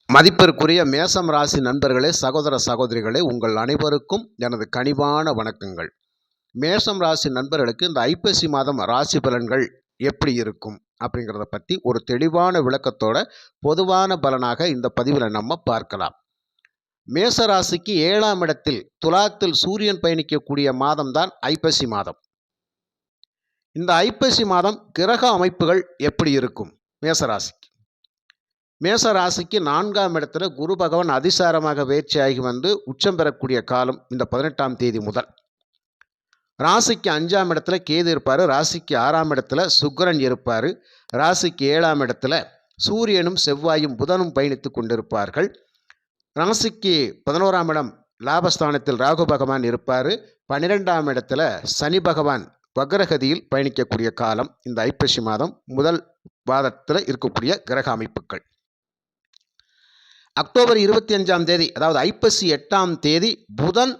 மதிப்பிற்குரிய மேசம் ராசி நண்பர்களே, சகோதர சகோதரிகளே, உங்கள் அனைவருக்கும் எனது கனிவான வணக்கங்கள். மேசம் ராசி நண்பர்களுக்கு இந்த ஐப்பசி மாதம் ராசி பலன்கள் எப்படி இருக்கும் அப்படிங்கிறத பற்றி ஒரு தெளிவான விளக்கத்தோட பொதுவான பலனாக இந்த பதிவில் நம்ம பார்க்கலாம். மேச ராசிக்கு 7ஆம் இடத்தில் துலாத்தில் சூரியன் பயணிக்கக்கூடிய மாதம்தான் ஐப்பசி மாதம். இந்த ஐப்பசி மாதம் கிரக அமைப்புகள் எப்படி இருக்கும்? மேசராசிக்கு மேச ராசிக்கு 4ஆம் இடத்துல குரு பகவான் அதிசாரமாக வேட்சியாகி வந்து உச்சம் பெறக்கூடிய காலம் இந்த 18ஆம் தேதி முதல். ராசிக்கு 5ஆம் இடத்துல கேது இருப்பார், ராசிக்கு 6ஆம் இடத்துல சுக்கிரன் இருப்பார், ராசிக்கு 7ஆம் இடத்துல சூரியனும் செவ்வாயும் புதனும் பயணித்து கொண்டிருப்பார்கள். ராசிக்கு 11ஆம் இடம் லாபஸ்தானத்தில் ராகு பகவான் இருப்பார். 12ஆம் இடத்துல சனி பகவான் வக்ரகதியில் பயணிக்கக்கூடிய காலம் இந்த ஐப்பசி மாதம் முதல் வாதத்தில் இருக்கக்கூடிய கிரக அமைப்புகள். அக்டோபர் 25ஆம் தேதி, அதாவது ஐப்பசி 8ஆம் தேதி புதன்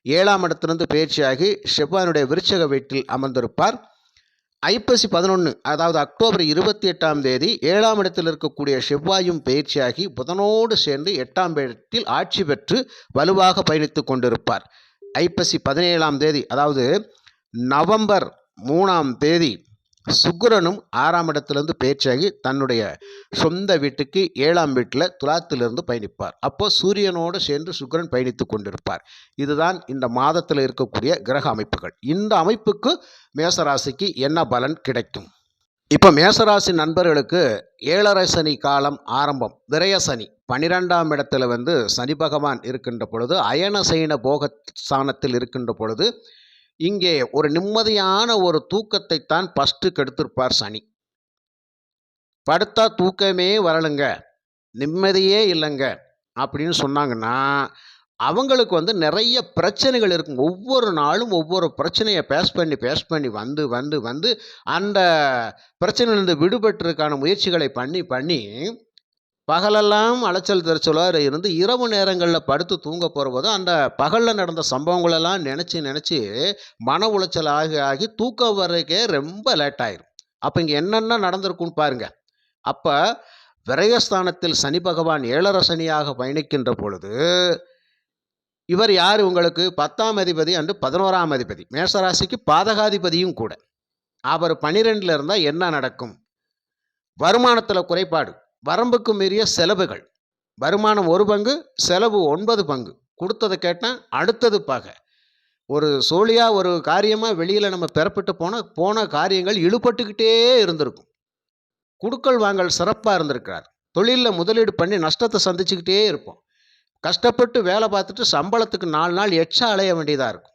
7ஆம் இடத்திலிருந்து பயிற்சியாகி செவ்வாயினுடைய விருச்சக வீட்டில் அமர்ந்திருப்பார். ஐப்பசி 11, அதாவது அக்டோபர் 28ஆம் தேதி 7ஆம் இடத்தில் இருக்கக்கூடிய செவ்வாயும் பயிற்சியாகி புதனோடு சேர்ந்து 8ஆம் இடத்தில் ஆட்சி பெற்று வலுவாக பயணித்து கொண்டிருப்பார். ஐப்பசி 17ஆம் தேதி, அதாவது நவம்பர் 3ஆம் தேதி சுக்கிரனும் 6ஆம் இடத்திலிருந்து பேச்சாகி தன்னுடைய சொந்த வீட்டுக்கு 7ஆம் வீட்டில் துலாத்திலிருந்து பயணிப்பார். அப்போ சூரியனோடு சேர்ந்து சுக்கிரன் பயணித்து கொண்டிருப்பார். இதுதான் இந்த மாதத்தில் இருக்கக்கூடிய கிரக அமைப்புகள். இந்த அமைப்புக்கு மேசராசிக்கு என்ன பலன் கிடைக்கும்? இப்போ மேசராசி நண்பர்களுக்கு 7.5 சனி காலம் ஆரம்பம். விரய சனி 12ஆம் இடத்துல வந்து சனி பகவான் இருக்கின்ற பொழுது, அயன சைன போக ஸ்தானத்தில் இருக்கின்ற பொழுது இங்கே ஒரு நிம்மதியான ஒரு தூக்கத்தை தான் ஃபஸ்ட்டு கெடுத்திருப்பார் சனி. படுத்தா தூக்கமே வரலுங்க, நிம்மதியே இல்லைங்க அப்படின்னு சொன்னாங்கன்னா அவங்களுக்கு வந்து நிறைய பிரச்சனைகள் இருக்கும். ஒவ்வொரு நாளும் ஒவ்வொரு பிரச்சனையை பேஸ் பண்ணி வந்து வந்து வந்து அந்த பிரச்சனையிலிருந்து விடுபட்டுறதுக்கான முயற்சிகளை பண்ணி பகலெல்லாம் அலைச்சல் திருச்சலாக இருந்து இரவு நேரங்களில் படுத்து தூங்க போகிறபோது அந்த பகலில் நடந்த சம்பவங்களெல்லாம் நினச்சி மன உளைச்சல் ஆகி தூக்கம் வர்றதுக்கே ரொம்ப லேட் ஆயிரும். அப்போ இங்கே என்னென்ன நடந்திருக்குன்னு பாருங்கள். அப்போ விரயஸ்தானத்தில் சனி பகவான் 7.5 சனியாக பயணிக்கின்ற பொழுது இவர் யார்? உங்களுக்கு 10ஆம் அதிபதி அன்று 11ஆம் அதிபதி, மேசராசிக்கு பாதகாதிபதியும் கூட. அவர் 12ல் இருந்தால் என்ன நடக்கும்? வருமானத்தில் குறைபாடு, வரம்புக்கு மீறிய செலவுகள், வருமானம் 1 பங்கு, செலவு 9 பங்கு, கொடுத்ததை கேட்டால் அடுத்தது பகை. ஒரு சோழியாக ஒரு காரியமாக வெளியில் நம்ம பெறப்பட்டு போன காரியங்கள் இழுபட்டுக்கிட்டே இருந்திருக்கும். குடுக்கல் வாங்கல் சிறப்பாக இருந்திருக்கிறார். தொழிலில் முதலீடு பண்ணி நஷ்டத்தை சந்திச்சுக்கிட்டே இருப்போம். கஷ்டப்பட்டு வேலை பார்த்துட்டு சம்பளத்துக்கு 4 நாள் எச்சா அலைய வேண்டியதாக இருக்கும்.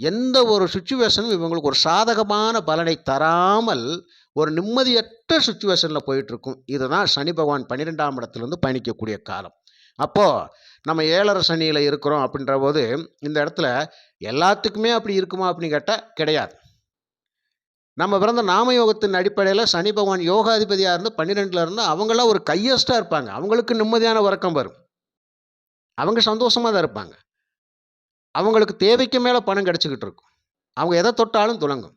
எந்த ஒரு சுச்சுவேஷனும் இவங்களுக்கு ஒரு சாதகமான பலனை தராமல் ஒரு நிம்மதியற்ற சுச்சுவேஷனில் போயிட்டுருக்கும். இதுதான் சனி பகவான் 12ஆம் இடத்துலேருந்து பயணிக்கக்கூடிய காலம். அப்போது நம்ம 7.5 சனியில் இருக்கிறோம் அப்படின்ற போது இந்த இடத்துல எல்லாத்துக்குமே அப்படி இருக்குமா அப்படின்னு கேட்டால் கிடையாது. நம்ம பிறந்த நாமயோகத்தின் அடிப்படையில் சனி பகவான் யோகாதிபதியாக இருந்து 12ல் இருந்து அவங்களாம் ஒரு கையஸ்டாக இருப்பாங்க. அவங்களுக்கு நிம்மதியான உறக்கம் வரும், அவங்க சந்தோஷமாக தான் இருப்பாங்க. அவங்களுக்கு தேவைக்கு மேலே பணம் கிடச்சிக்கிட்டு இருக்கும். அவங்க எதை தொட்டாலும் துலங்கும்.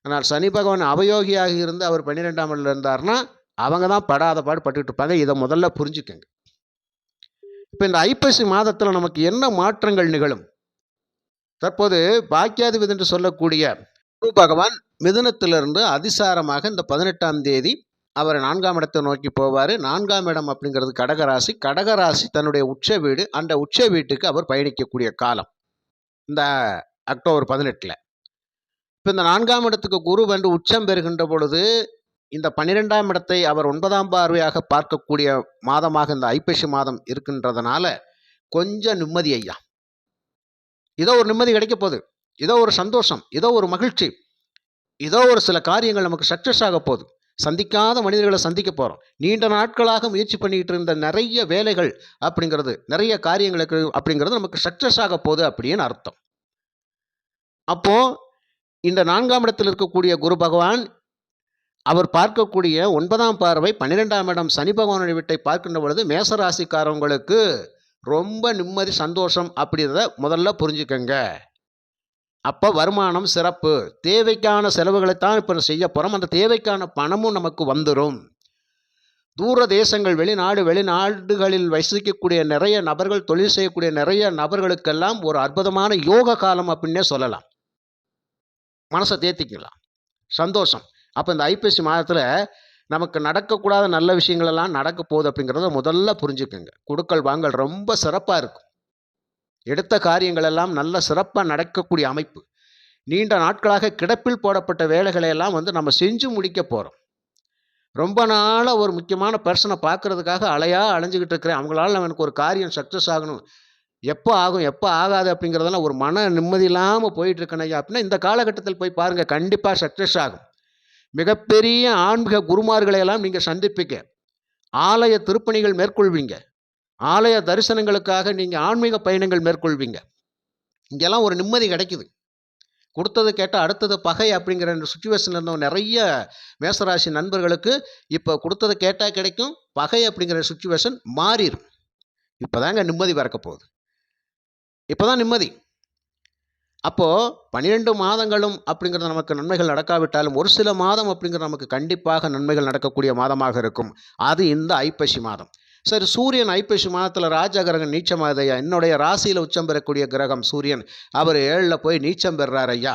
ஆனால் சனி பகவான் அவயோகியாக இருந்து அவர் 12ஆம் இடத்துல இருந்தார்னா அவங்க தான் படாத பாடு பட்டுக்கிட்டு இருப்பாங்க. இதை முதல்ல புரிஞ்சுக்கங்க. இப்போ இந்த ஐப்பசி மாதத்தில் நமக்கு என்ன மாற்றங்கள் நிகழும்? தற்போது பாக்கியாதிபதி என்று சொல்லக்கூடிய குரு பகவான் மிதுனத்திலிருந்து அதிசாரமாக இந்த 18ஆம் தேதி அவர் 4ஆம் இடத்தை நோக்கி போவார். 4ஆம் இடம் அப்படிங்கிறது கடகராசி. கடகராசி தன்னுடைய உச்ச வீடு, அந்த உச்ச வீட்டுக்கு அவர் பயணிக்கக்கூடிய காலம் இந்த அக்டோபர் 18. இப்போ இந்த 4ஆம் இடத்துக்கு குரு வந்து உச்சம் பெறுகின்ற பொழுது இந்த 12ஆம் இடத்தை அவர் 9ஆம் பார்வையாக பார்க்கக்கூடிய மாதமாக இந்த ஐப்பசி மாதம் இருக்கின்றதுனால கொஞ்சம் நிம்மதி ஐயா. ஏதோ ஒரு நிம்மதி கிடைக்க போகுது, ஏதோ ஒரு சந்தோஷம், ஏதோ ஒரு மகிழ்ச்சி, ஏதோ ஒரு சில காரியங்கள் நமக்கு சக்ஸஸ் ஆக போகுது. சந்திக்காத மனிதர்களை சந்திக்க போகிறோம். நீண்ட நாட்களாக முயற்சி பண்ணிக்கிட்டு இருந்த நிறைய வேலைகள் அப்படிங்கிறது, நிறைய காரியங்களுக்கு அப்படிங்கிறது நமக்கு சக்ஸஸ் ஆக போகுது அப்படின்னு அர்த்தம். அப்போது இந்த 4ஆம் இடத்தில் இருக்கக்கூடிய குரு பகவான் அவர் பார்க்கக்கூடிய 9ஆம் பார்வை 12ஆம் இடம் சனி பகவானுடைய வீட்டை பார்க்கின்ற பொழுது மேசராசிக்காரவங்களுக்கு ரொம்ப நிம்மதி, சந்தோஷம் அப்படின்றத முதல்ல புரிஞ்சுக்கங்க. அப்போ வருமானம் சிறப்பு, தேவைக்கான செலவுகளைத்தான் இப்போ செய்ய போகிறோம். அந்த தேவைக்கான பணமும் நமக்கு வந்துடும். தூர தேசங்கள், வெளிநாடுகளில் வசிக்கக்கூடிய நிறைய நபர்கள், தொழில் செய்யக்கூடிய நிறைய நபர்களுக்கெல்லாம் ஒரு அற்புதமான யோக காலம் அப்படின்னே சொல்லலாம். மனசை தேத்திக்கலாம். சந்தோஷம். அப்போ இந்த ஐப்பசி மாதத்தில் நமக்கு நடக்கக்கூடாத நல்ல விஷயங்கள் எல்லாம் நடக்க போகுது அப்படிங்கிறத முதல்ல புரிஞ்சுக்கங்க. குடுக்கல் வாங்கல் ரொம்ப சிறப்பாக இருக்கும். எடுத்த காரியங்கள் எல்லாம் நல்ல சிறப்பாக நடக்கக்கூடிய அமைப்பு. நீண்ட நாட்களாக கிடப்பில் போடப்பட்ட வேலைகளை எல்லாம் நம்ம செஞ்சு முடிக்க போகிறோம். ரொம்ப நாளாக ஒரு முக்கியமான பர்சனை பார்க்கறதுக்காக அலைஞ்சிக்கிட்டு இருக்கிறேன், அவங்களால எனக்கு ஒரு காரியம் சக்ஸஸ் ஆகணும், எப்போ ஆகும் எப்போ ஆகாது அப்படிங்கிறதெல்லாம் ஒரு மன நிம்மதி இல்லாமல் போயிட்டு இருக்கேன் ஐயா அப்படின்னா இந்த காலகட்டத்தில் போய் பாருங்கள், கண்டிப்பாக சக்ஸஸ் ஆகும். மிகப்பெரிய ஆன்மீக குருமார்களை எல்லாம் நீங்கள் சந்திப்பீங்க. ஆலய திருப்பணிகள் மேற்கொள்வீங்க. ஆலய தரிசனங்களுக்காக நீங்கள் ஆன்மீக பயணங்கள் மேற்கொள்வீங்க. இங்கெல்லாம் ஒரு நிம்மதி கிடைக்குது. கொடுத்தது கேட்டால் அடுத்தது பகை அப்படிங்கிற சுச்சுவேஷனில் இருந்தவங்க நிறைய மேசராசி நண்பர்களுக்கு இப்போ கொடுத்தது கேட்டால் கிடைக்கும், பகை அப்படிங்கிற சுச்சுவேஷன் மாறிடும். இப்போ தாங்க நிம்மதி பிறக்க போகுது. இப்போ தான் நிம்மதி. அப்போது 12 மாதங்களும் அப்படிங்கிறது நமக்கு நன்மைகள் நடக்காவிட்டாலும் ஒரு சில மாதம் அப்படிங்கிறது நமக்கு கண்டிப்பாக நன்மைகள் நடக்கக்கூடிய மாதமாக இருக்கும். அது இந்த ஐப்பசி மாதம். சரி, சூரியன் ஐப்பசி மாதத்தில் ராஜ கிரகம் நீச்சமாகுது ஐயா. என்னுடைய ராசியில் உச்சம் பெறக்கூடிய கிரகம் சூரியன், அவர் 7ல் போய் நீச்சம் பெறுறார் ஐயா.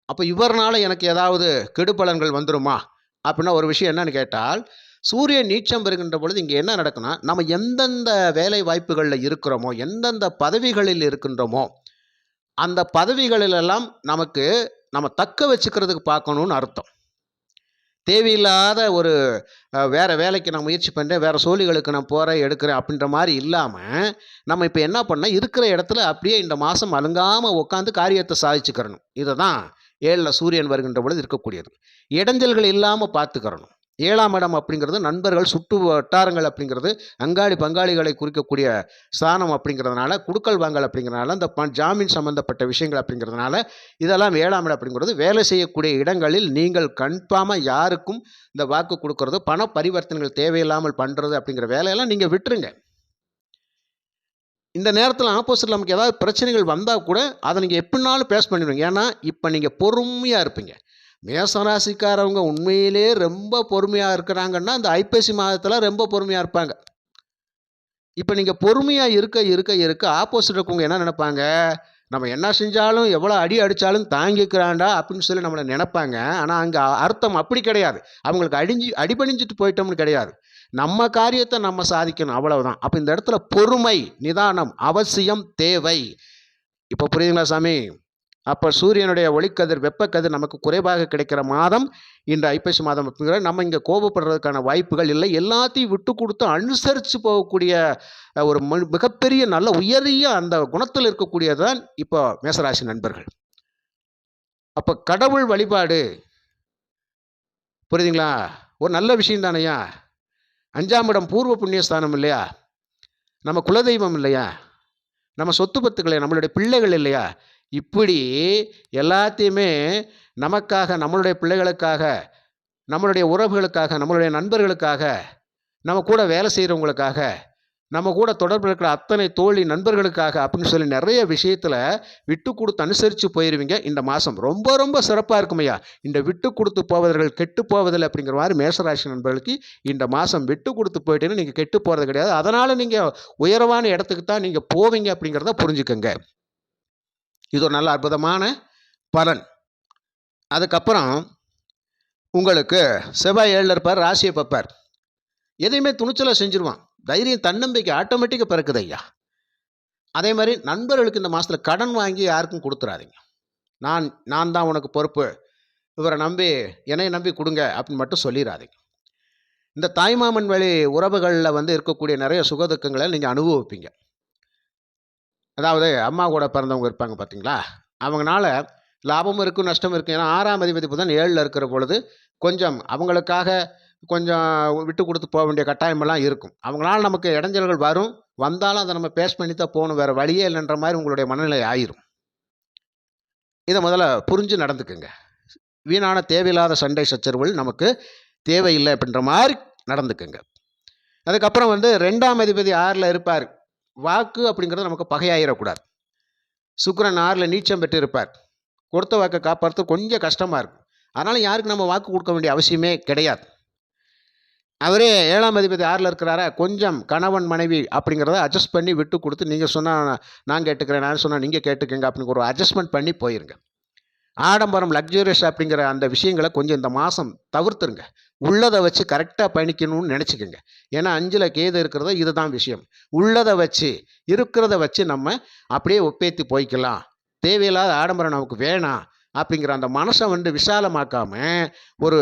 அப்போ இவர்னால எனக்கு ஏதாவது கெடுபலன்கள் வந்துருமா அப்படின்னா ஒரு விஷயம் என்னன்னு கேட்டால், சூரியன் நீச்சம் பெறுகின்ற பொழுது இங்கே என்ன நடக்குன்னா, நம்ம எந்தெந்த வேலை வாய்ப்புகளில் இருக்கிறோமோ, எந்தெந்த பதவிகளில் இருக்கின்றோமோ, அந்த பதவிகளிலெல்லாம் நம்ம தக்க வச்சுக்கிறதுக்கு பார்க்கணுன்னு அர்த்தம். தேவையில்லாத ஒரு வேறு வேலைக்கு நான் முயற்சி பண்ணுறேன், வேறு சோழிகளுக்கு நான் போகிறேன் எடுக்கிறேன் அப்படின்ற மாதிரி இல்லாமல், நம்ம இப்போ என்ன பண்ணால் இருக்கிற இடத்துல அப்படியே இந்த மாதம் அலுங்காமல் உட்காந்து காரியத்தை சாதிச்சுக்கிறணும். இதை தான் 7ல் சூரியன் வருகின்ற பொழுது இருக்கக்கூடியது. இடைஞ்சல்கள் இல்லாமல் பார்த்துக்கிறணும். 7ஆம் இடம் அப்படிங்கிறது நண்பர்கள், சுற்று வட்டாரங்கள் அப்படிங்கிறது அங்காளி பங்காளிகளை குறிக்கக்கூடிய ஸ்தானம் அப்படிங்கிறதுனால, குடுக்கல் வாங்கல் அப்படிங்கிறதுனால, இந்த ஜாமீன் சம்பந்தப்பட்ட விஷயங்கள் அப்படிங்கிறதுனால, இதெல்லாம் 7ஆம் இடம் அப்படிங்கிறது வேலை செய்யக்கூடிய இடங்களில் நீங்கள் கன்ஃபார்மாக யாருக்கும் இந்த வாக்கு கொடுக்கறது, பண பரிவர்த்தனைகள் தேவையில்லாமல் பண்ணுறது அப்படிங்கிற வேலையெல்லாம் நீங்கள் விட்டுருங்க. இந்த நேரத்தில் ஆப்போசிட்டில் நமக்கு ஏதாவது பிரச்சனைகள் வந்தால் கூட அதை நீங்கள் எப்படினாலும் பேஸ் பண்ணிடுவீங்க. ஏன்னா இப்போ நீங்கள் பொறுமையாக இருப்பீங்க. மேசராசிக்காரவங்க உண்மையிலே ரொம்ப பொறுமையாக இருக்கிறாங்கன்னா இந்த ஐப்பசி மாதத்தில் ரொம்ப பொறுமையாக இருப்பாங்க. இப்போ நீங்கள் பொறுமையாக இருக்க ஆப்போசிட் இருக்கவங்க என்ன நினைப்பாங்க, நம்ம என்ன செஞ்சாலும் எவ்வளோ அடி அடித்தாலும் தாங்கிக்கிறாண்டா அப்படின்னு சொல்லி நம்மளை நினைப்பாங்க. ஆனால் அங்கே அர்த்தம் அப்படி கிடையாது. அவங்களுக்கு அடிபணிஞ்சிட்டு போயிட்டோம்னு கிடையாது. நம்ம காரியத்தை நம்ம சாதிக்கணும், அவ்வளவுதான். அப்போ இந்த இடத்துல பொறுமை, நிதானம் அவசியம் தேவை. இப்போ புரியுதுங்களா சாமி? அப்போ சூரியனுடைய ஒளிக்கதிர், வெப்பக்கதிர் நமக்கு குறைவாக கிடைக்கிற மாதம் இந்த ஐப்பசி மாதம் அப்படிங்கிற நம்ம இங்கே கோபப்படுறதுக்கான வாய்ப்புகள் இல்லை. எல்லாத்தையும் விட்டு கொடுத்து அனுசரித்து போகக்கூடிய ஒரு மிகப்பெரிய நல்ல உயரிய அந்த குணத்தில் இருக்கக்கூடியதான் இப்போ மேசராசி நண்பர்கள். அப்போ கடவுள் வழிபாடு புரியுதுங்களா? ஒரு நல்ல விஷயம் தானையா. 5ஆம் இடம் பூர்வ புண்ணியஸ்தானம் இல்லையா, நம்ம குலதெய்வம் இல்லையா, நம்ம சொத்து பத்துக்களை, நம்மளுடைய பிள்ளைகள் இல்லையா, இப்படி எல்லாத்தையுமே நமக்காக, நம்மளுடைய பிள்ளைகளுக்காக, நம்மளுடைய உறவுகளுக்காக, நம்மளுடைய நண்பர்களுக்காக, நம்ம கூட வேலை செய்கிறவங்களுக்காக, நம்ம கூட தொடர்பு இருக்கிற அத்தனை தோழி நண்பர்களுக்காக அப்படின்னு சொல்லி நிறைய விஷயத்தில் விட்டு கொடுத்து அனுசரித்து போயிடுவீங்க. இந்த மாதம் ரொம்ப ரொம்ப சிறப்பாக இருக்குமையா. இந்த விட்டு கொடுத்து போவதர்கள் கெட்டு போவதில்லை அப்படிங்கிற மாதிரி மேசராசி நண்பர்களுக்கு இந்த மாதம் விட்டு கொடுத்து போயிட்டேன்னு நீங்கள் கெட்டு போகிறது கிடையாது. அதனால் நீங்கள் உயர்வான இடத்துக்கு தான் நீங்கள் போவீங்க அப்படிங்கிறத புரிஞ்சுக்கங்க. இது ஒரு நல்ல அற்புதமான பலன். அதுக்கப்புறம் உங்களுக்கு செவ்வாய் 7ல் இருப்பார், ராசியை பார்ப்பார். எதையுமே துணிச்சலாக செஞ்சுருவான். தைரியம், தன்னம்பிக்கை ஆட்டோமேட்டிக்காக பிறக்குது ஐயா. அதே மாதிரி நண்பர்களுக்கு இந்த மாதத்தில் கடன் வாங்கி யாருக்கும் கொடுத்துறாதீங்க. நான் தான் உனக்கு பொறுப்பு, இவரை நம்பி, என்னை நம்பி கொடுங்க அப்படின்னு மட்டும் சொல்லிடாதீங்க. இந்த தாய்மாமன் வழி உறவுகளில் இருக்கக்கூடிய நிறைய சுகதுக்கங்களை நீங்கள் அனுபவிப்பீங்க. அதாவது அம்மா கூட பிறந்தவங்க இருப்பாங்க பார்த்தீங்களா, அவங்களால லாபமும் இருக்கும் நஷ்டம் இருக்கும். ஏன்னா 6ஆம் அதிபதி புதன் 7ல் இருக்கிற பொழுது கொஞ்சம் அவங்களுக்காக கொஞ்சம் விட்டு கொடுத்து போக வேண்டிய கட்டாயமெல்லாம் இருக்கும். அவங்களால நமக்கு இடைஞ்சல்கள் வரும், வந்தாலும் அதை நம்ம பேஸ் பண்ணி தான் போகணும், வேறு வழியே இல்லைன்ற மாதிரி உங்களுடைய மனநிலை ஆயிரும். இதை முதல்ல புரிஞ்சு நடந்துக்குங்க. வீணான தேவையில்லாத சண்டை சச்சரவுகள் நமக்கு தேவையில்லை அப்படின்ற மாதிரி நடந்துக்குங்க. அதுக்கப்புறம் 2ஆம் அதிபதி 6ல் இருப்பார். வாக்கு அப்படிங்கிறது நமக்கு பகையாயிடக்கூடாது. சுக்கிரன் 6ல் நீச்சம் பெற்று இருப்பார். கொடுத்த வாக்கை காப்பாற்ற கொஞ்சம் கஷ்டமாக இருக்கும். அதனால் யாருக்கு நம்ம வாக்கு கொடுக்க வேண்டிய அவசியமே கிடையாது. அவரே 7ஆம் அதிபதி 6ல் இருக்கிறாரா, கொஞ்சம் கணவன், மனைவி அப்படிங்கிறத அட்ஜஸ்ட் பண்ணி விட்டு குடுத்து, நீங்க சொன்னா நான் கேட்டுக்கிறேன், நான் சொன்னா நீங்க கேட்டுக்கங்க அப்படிங்கிற ஒரு அட்ஜஸ்ட்மென்ட் பண்ணி போயிருங்க. ஆடம்பரம், லக்ஸூரியஸ் அப்படிங்கிற அந்த விஷயங்கள கொஞ்சம் இந்த மாசம் தவிர்த்துருங்க. உள்ளத வச்சு கரெக்ட்டா பயணிக்கணும்னு நெனச்சுக்கங்க. ஏன்னா 5ல கேது இருக்கிறது இதுதான் விஷயம். உள்ளத வச்சு, இருக்கிறத வச்சு நம்ம அப்படியே ஒப்பேத்தி போய்க்கலாம். தேவையில்லாத ஆடம்பரம் நமக்கு வேணாம் அப்படிங்கிற அந்த மனச வந்து விசாலமாக்காம, ஒரு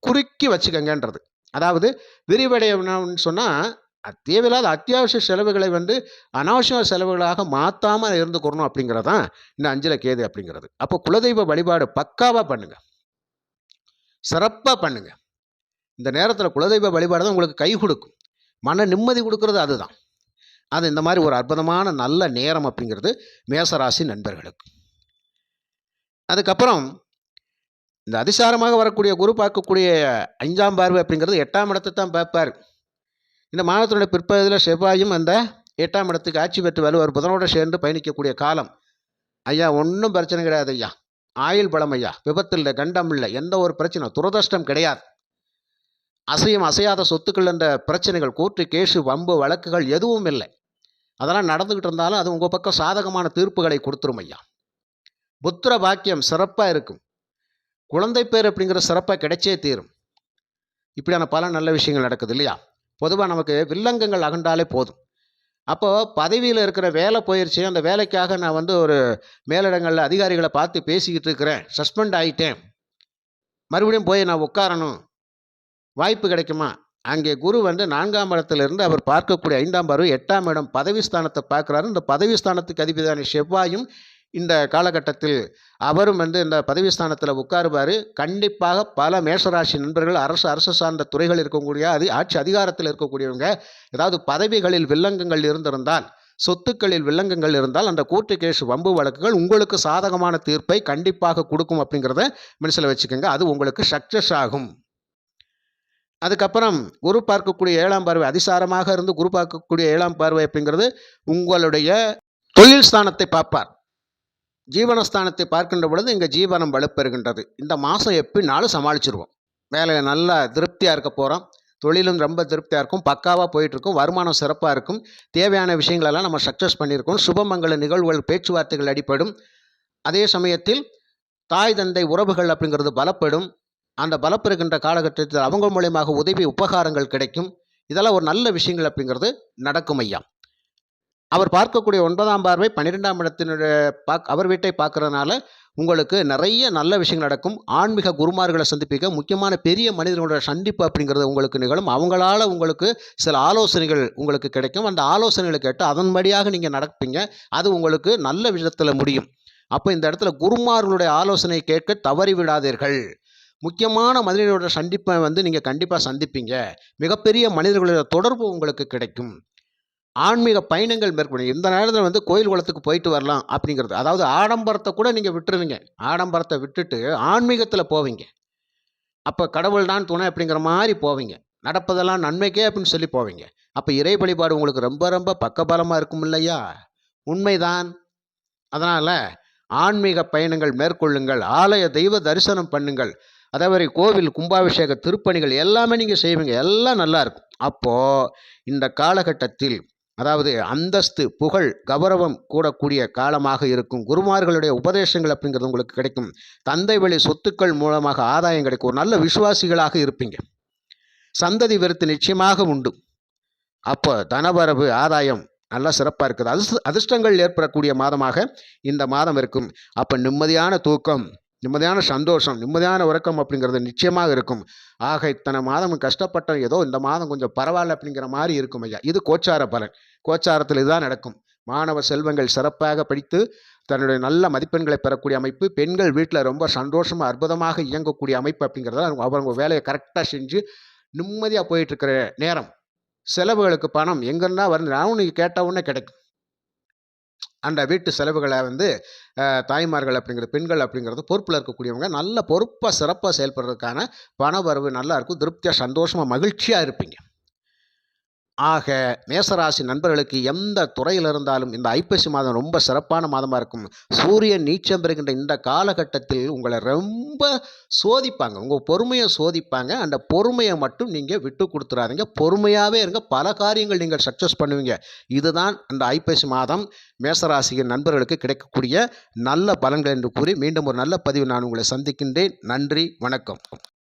குறுக்கி வச்சுக்கங்கன்றது. அதாவது விரிவடையணும்னு சொன்னா, தேவையில்லாத அத்தியாவசிய செலவுகளை வந்து அனாவசிய செலவுகளாக மாத்தாம இருந்துக்கிறணும் அப்படிங்கிறது தான் இந்த 5ல கேது அப்படிங்கிறது. அப்போ குலதெய்வ வழிபாடு பக்காவா பண்ணுங்க. சிறப்பா பண்ணுங்க. இந்த நேரத்தில குலதெய்வ வழிபாடு தான் உங்களுக்கு கை குடுக்கும். மன நிம்மதி குடுக்குறது அதுதான். அது இந்த மாரி ஒரு அற்புதமான நல்ல நேரம் அப்படிங்கிறது மேசராசி நண்பர்களுக்கு. அதுக்கப்புறம் இந்த அதிசாரமாக வரக்கூடிய குரு பார்க்கக்கூடிய 5ஆம் பார்வை அப்படிங்கிறது 8ஆம் இடத்த தான் பார்ப்பாரு. இந்த மாதத்தினுடைய பிற்பகுதியில செவ்வாயும் அந்த 8ஆம் இடத்துக்கு ஆட்சி பெற்று வலுவார். புதனோட சேர்ந்து பயணிக்கக்கூடிய காலம். ஐயா ஒண்ணும் பிரச்சனை கிடையாது ஐயா. ஆயுள் பலம் ஐயா. விபத்து இல்ல, கண்டம் இல்ல, எந்த ஒரு பிரச்சனை, துரதிர்ஷ்டம் கிடையாது. அசையும் அசையாத சொத்துக்கள் என்ற பிரச்சனைகள், கோர்ட்டு, கேஸு, வம்பு, வழக்குகள் எதுவும் இல்லை. அதெல்லாம் நடந்துகிட்டு இருந்தாலும் அது உங்க பக்கம் சாதகமான தீர்ப்புகளை கொடுத்துரும் ஐயா. புத்திர பாக்கியம் சிறப்பா இருக்கும். குழந்தை பேர் அப்படிங்கிற சிறப்பா கிடைச்சே தீரும். இப்படியான பல நல்ல விஷயங்கள் நடக்குது இல்லையா? பொதுவா நமக்கு வில்லங்கங்கள் அகன்றாலே போதும். அப்போ பதவியில இருக்கிற வேலை போயிருச்சு. அந்த வேலைக்காக நான் வந்து ஒரு மேலிடங்கள்ல அதிகாரிகள பார்த்து பேசிக்கிட்டு இருக்கிறேன். சஸ்பெண்ட் ஆயிட்டேன். மறுபடியும் போய் நான் உட்காரணும். வாய்ப்பு கிடைக்குமா? அங்கே குரு வந்து 4ஆம் இடத்திலிருந்து அவர் பார்க்கக்கூடிய 5ஆம் பார்வை 8ஆம் இடம் பதவி ஸ்தானத்த பார்க்கிறாரு. இந்த பதவி ஸ்தானத்துக்கு அதிபதியான செவ்வாயும் இந்த காலகட்டத்தில் அவரும் வந்து இந்த பதவி ஸ்தானத்தில உட்காருவாரு. கண்டிப்பாக பல மேஷராசி நண்பர்கள் அரசு சார்ந்த துறைகள் இருக்கக்கூடிய ஆட்சி அதிகாரத்தில் இருக்கக்கூடியவங்க, ஏதாவது பதவிகளில் வில்லங்கங்கள் இருந்திருந்தால், சொத்துக்களில் வில்லங்கங்கள் இருந்தால், அந்த கோர்ட்டு கேஸ் வம்பு வழக்குகள் உங்களுக்கு சாதகமான தீர்ப்பை கண்டிப்பாக குடுக்கும் அப்படிங்கிறத மனசுல வச்சுக்கங்க. அது உங்களுக்கு சக்சஸ் ஆகும். அதுக்கப்புறம் குரு பார்க்கக்கூடிய 7ஆம் பார்வை அதிசாரமாக இருந்து குரு பார்க்கக்கூடிய 7ஆம் பார்வை அப்படிங்கிறது உங்களுடைய தொழில் ஸ்தானத்தை பார்ப்பார். ஜீவனஸ்தானத்தை பார்க்கின்ற பொழுது இங்க ஜீவனம் வலுப்பெறுகின்றது. இந்த மாசம் எப்படினாலும் சமாளிச்சுருவோம். வேலையில நல்லா திருப்தியா இருக்க போறோம். தொழிலும் ரொம்ப திருப்தியா இருக்கும். பக்காவா போயிட்டுருக்கும். வருமானம் சிறப்பா இருக்கும். தேவையான விஷயங்களெல்லாம் நம்ம சக்சஸ் பண்ணியிருக்கோம். சுபமங்கல நிகழ்வுகள், பேச்சுவார்த்தைகள் அடிபடும். அதே சமயத்தில் தாய், தந்தை உறவுகள் அப்படிங்கிறது பலப்படும். அந்த பலப்பெறுகின்ற காலகட்டத்தில் அவங்க மூலியமாக உதவி, உபகாரங்கள் கிடைக்கும். இதெல்லாம் ஒரு நல்ல விஷயங்கள் அப்படிங்கிறது நடக்கும் ஐயா. அவர் பார்க்கக்கூடிய 9ஆம் பார்வை 12ஆம் இடத்தினுடைய அவர் வீட்டை பார்க்கறனால, உங்களுக்கு நிறைய நல்ல விஷயங்கள் நடக்கும். ஆன்மீக குருமார்களை சந்திப்பீங்க. முக்கியமான பெரிய மனிதர்களோட சந்திப்பு அப்படிங்கிறது உங்களுக்கு நிகழும். அவங்களால உங்களுக்கு சில ஆலோசனைகள் உங்களுக்கு கிடைக்கும். அந்த ஆலோசனைகளை கேட்டு அதன்படியாக நீங்க நடப்பீங்க. அது உங்களுக்கு நல்ல விதத்தில முடியும். அப்ப இந்த இடத்துல குருமார்களுடைய ஆலோசனை கேட்க தவறி விடாதீர்கள். முக்கியமான மனிதர்களோட சந்திப்பை வந்து நீங்க கண்டிப்பா சந்திப்பீங்க. மிகப்பெரிய மனிதர்களோட தொடர்பு உங்களுக்கு கிடைக்கும். ஆன்மீக பயணங்கள் மேற்கொள்ளுங்க. இந்த நேரத்தில வந்து கோயில் குளத்துக்கு போயிட்டு வரலாம் அப்படிங்கிறது. அதாவது ஆடம்பரத்த கூட நீங்க விட்டுருவீங்க. ஆடம்பரத்த விட்டுட்டு ஆன்மீகத்தில போவீங்க. அப்ப கடவுள் தான் துணை அப்படிங்கிற மாரி போவீங்க. நடப்பதெல்லாம் நன்மைக்கே அப்படின்னு சொல்லி போவீங்க. அப்ப இறை வழிபாடு உங்களுக்கு ரொம்ப ரொம்ப பக்கபலமா இருக்கும் இல்லையா? உண்மைதான். அதனால ஆன்மீக பயணங்கள் மேற்கொள்ளுங்கள். ஆலய தெய்வ தரிசனம் பண்ணுங்கள். அதேமாரி கோவில், கும்பாபிஷேக திருப்பணிகள் எல்லாமே நீங்க செய்வீங்க. எல்லாம் நல்லா இருக்கும். அப்போ இந்த காலகட்டத்தில் அதாவது அந்தஸ்து, புகழ், கௌரவம் கூடக்கூடிய காலமாக இருக்கும். குருமார்களுடைய உபதேசங்கள் அப்படிங்கிறது உங்களுக்கு கிடைக்கும். தந்தை வழி சொத்துக்கள் மூலமாக ஆதாயம் கிடைக்கும். ஒரு நல்ல விசுவாசிகளாக இருப்பீங்க. சந்ததி விருத்தி நிச்சயமாக உண்டு. அப்போ தனவரவு, ஆதாயம் நல்லா சிறப்பா இருக்குது. அதிர்ஷ்டங்கள் ஏற்படக்கூடிய மாதமாக இந்த மாதம் இருக்கும். அப்ப நிம்மதியான தூக்கம், நிம்மதியான சந்தோஷம், நிம்மதியான உறக்கம் அப்படிங்கிறது நிச்சயமாக இருக்கும். ஆக இத்தனை மாதம் கஷ்டப்பட்டோம், ஏதோ இந்த மாதம் கொஞ்சம் பரவாயில்ல அப்படிங்கிற மாரி இருக்கும் ஐயா. இது கோச்சார பலன். கோச்சாரத்தில் இதுதான் நடக்கும். மாணவ செல்வங்கள் சிறப்பாக படித்து தன்னுடைய நல்ல மதிப்பெண்களை பெறக்கூடிய அமைப்பு. பெண்கள் வீட்டில் ரொம்ப சந்தோஷமா, அற்புதமாக இயங்கக்கூடிய அமைப்பு அப்படிங்கிறத அவங்க வேலையை கரெக்டாக செஞ்சு நிம்மதியா போயிட்டு இருக்கிற நேரம். செலவுகளுக்கு பணம் எங்கன்னா வருதுனாலும் நீங்க கேட்ட உடனே கிடைக்கும். அந்த வீட்டு செலவுகள வந்து தாய்மார்கள் அப்படிங்கிறது, பெண்கள் அப்படிங்கிறது பொறுப்புல இருக்கக்கூடியவங்க நல்ல பொறுப்பா, சிறப்பா செயல்படுறதுக்கான பண வரவு நல்லா இருக்கும். திருப்தியா, சந்தோஷமா, மகிழ்ச்சியா இருப்பீங்க. ஆக மேசராசி நண்பர்களுக்கு எந்த துறையில் இருந்தாலும் இந்த ஐப்பசி மாதம் ரொம்ப சிறப்பான மாதமாக இருக்கும். சூரியன் நீச்சம் பெறுகின்ற இந்த காலகட்டத்தில் உங்களை ரொம்ப சோதிப்பாங்க. உங்கள் பொறுமையை சோதிப்பாங்க. அந்த பொறுமையை மட்டும் நீங்கள் விட்டு கொடுத்துறாதீங்க. பொறுமையாகவே இருங்க. பல காரியங்கள் நீங்கள் சக்ஸஸ் பண்ணுவீங்க. இதுதான் அந்த ஐப்பசி மாதம் மேசராசியின் நண்பர்களுக்கு கிடைக்கக்கூடிய நல்ல பலன்கள் என்று கூறி மீண்டும் ஒரு நல்ல பதிவு நான் உங்களை சந்திக்கின்றேன். நன்றி, வணக்கம்.